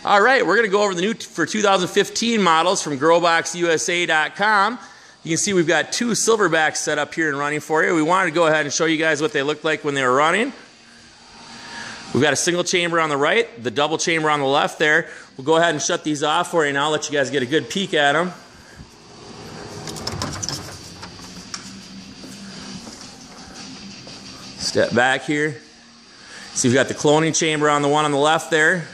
All right, we're going to go over the new for 2015 models from growboxusa.com. You can see we've got two Silverbacks set up here and running for you. We wanted to go ahead and show you guys what they looked like when they were running. We've got a single chamber on the right, the double chamber on the left there. We'll go ahead and shut these off for you, and I'll let you guys get a good peek at them. Step back here. So you've got the cloning chamber on the one on the left there.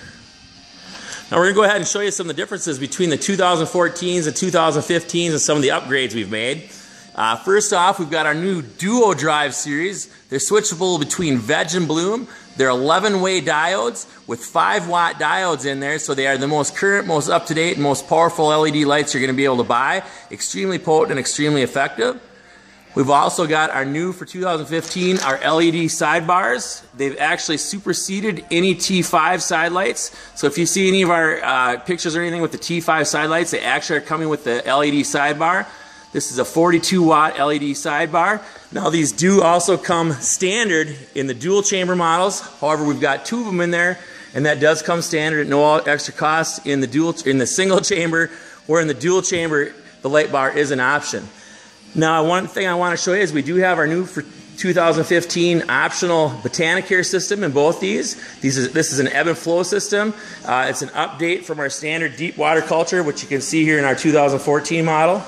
Now we're going to go ahead and show you some of the differences between the 2014s and 2015s and some of the upgrades we've made. First off, we've got our new Duo Drive series. They're switchable between veg and bloom. They're 11-way diodes with 5-watt diodes in there, so they are the most current, most up-to-date, and most powerful LED lights you're going to be able to buy. Extremely potent and extremely effective. We've also got our new for 2015, our LED sidebars. They've actually superseded any T5 side lights. So if you see any of our pictures or anything with the T5 side lights, they actually are coming with the LED sidebar. This is a 42-watt LED sidebar. Now these do also come standard in the dual chamber models. However, we've got two of them in there, and that does come standard at no extra cost in the single chamber, where in the dual chamber, the light bar is an option. Now, one thing I want to show you is we do have our new for 2015 optional Botanic system in both these. This is an ebb and flow system. It's an update from our standard deep water culture, which you can see here in our 2014 model.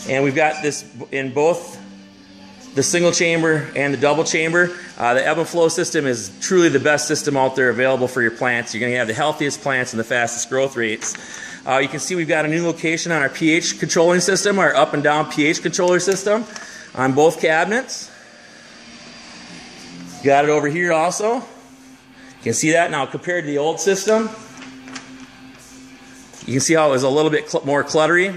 And we've got this in both the single chamber and the double chamber. The ebb and flow system is truly the best system out there available for your plants. You're going to have the healthiest plants and the fastest growth rates. You can see we've got a new location on our pH controlling system, our up and down pH controller system on both cabinets. Got it over here also. You can see that now compared to the old system. You can see how it was a little bit more cluttery.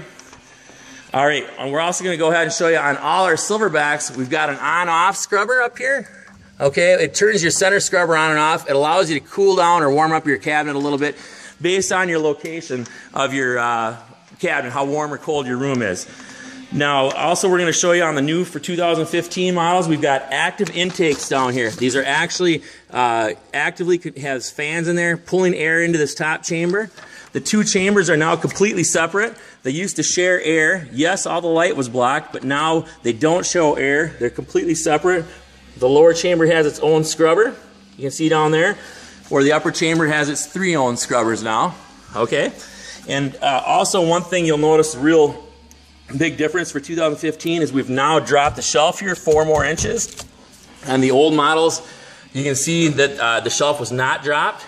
All right, and we're also going to go ahead and show you on all our Silverbacks, we've got an on-off scrubber up here. Okay, it turns your center scrubber on and off. It allows you to cool down or warm up your cabinet a little bit based on your location of your cabinet, how warm or cold your room is. Now, also we're going to show you on the new for 2015 models, we've got active intakes down here. These are actually actively has fans in there pulling air into this top chamber. The two chambers are now completely separate. They used to share air. Yes, all the light was blocked, but now they don't show air. They're completely separate. The lower chamber has its own scrubber. You can see down there. Where the upper chamber has its 3 own scrubbers now. Okay? And also one thing you'll notice, a real big difference for 2015 is we've now dropped the shelf here 4 more inches. On the old models, you can see that the shelf was not dropped.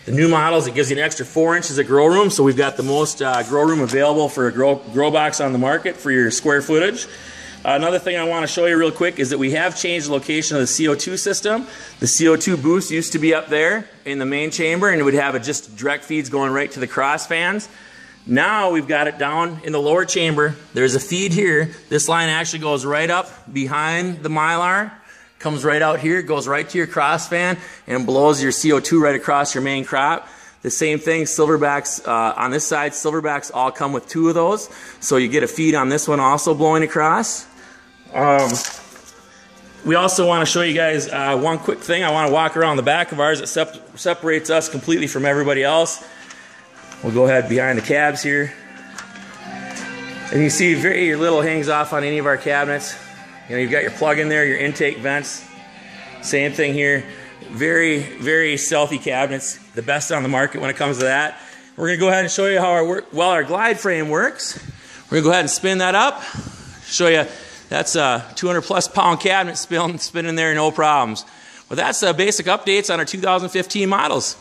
The new models, it gives you an extra 4 inches of grow room, so we've got the most grow room available for a grow box on the market for your square footage. Another thing I want to show you real quick is that we have changed the location of the CO2 system. The CO2 boost used to be up there in the main chamber, and it would have just direct feeds going right to the cross fans. Now we've got it down in the lower chamber. There's a feed here. This line actually goes right up behind the Mylar, comes right out here, goes right to your cross fan, and blows your CO2 right across your main crop. The same thing, Silverbacks on this side, Silverbacks all come with 2 of those. So you get a feed on this one also blowing across. We also want to show you guys one quick thing. I want to walk around the back of ours. It separates us completely from everybody else. We'll go ahead behind the cabs here. And you see very little hangs off on any of our cabinets. You know, you've got your plug in there, your intake vents. Same thing here. Very, very stealthy cabinets. The best on the market when it comes to that. We're going to go ahead and show you how our glide frame works. We're going to go ahead and spin that up. Show you. That's a 200+ pound cabinet spinning there, no problems. Well, that's basic updates on our 2015 models.